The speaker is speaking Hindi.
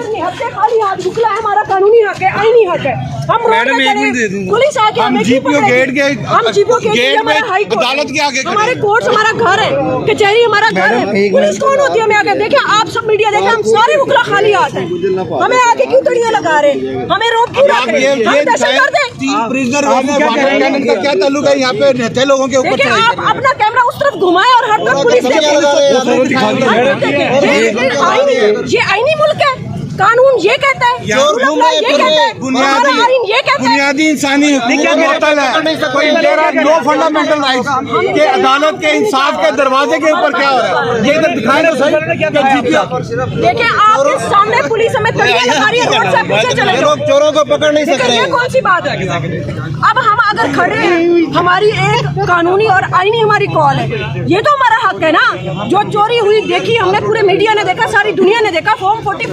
नहीं हक है, खाली हाथ बुकला है, हमारा कानूनी हक है, आईनी हक है। हम पुलिस आके हमें जीपीओ गेट के हम जीपीओ गेट हमारा हाई कोर्ट, अदालत के आगे हमारे कोर्ट हमारा घर है, कचहरी हमारा घर है। पुलिस कौन होती है हमें आगे? देखिए आप सब मीडिया देखे, हम सारे बुकला खाली हाथ है, हमें आगे क्यों तड़ियां लगा रहे, हमें रोक क्यों रख रहे? हम दहशतगर्द हैं? क्या ताल्लुक है यहाँ पे रहते लोगों के ऊपर? देखिए आप अपना कैमरा उस तरफ घुमाएं और हर तरफ पुलिस देखे। ये आईनी मुल्क है, कानून ये कहता है, ये कहता है, बुनियादी इंसानी मुअत्तल है। नो फंडामेंटल राइट्स के अदालत के इंसाफ के दरवाजे के ऊपर क्या हो रहा है? ये इधर दिखाएं तो सही। देखिए आपके सामने पुलिस हमें तड़ियां लगा रही है, रोड से पीछे चले जाओ, चोरों को पकड़ नहीं सकते। ये कौन सी बात है? अब हम अगर खड़े हैं, हमारी एक कानूनी और आईनी हमारी कॉल है, ये तो हमारा हक है ना। जो चोरी हुई देखी हमने, पूरे मीडिया ने देखा, सारी दुनिया ने देखा, फॉर्म 40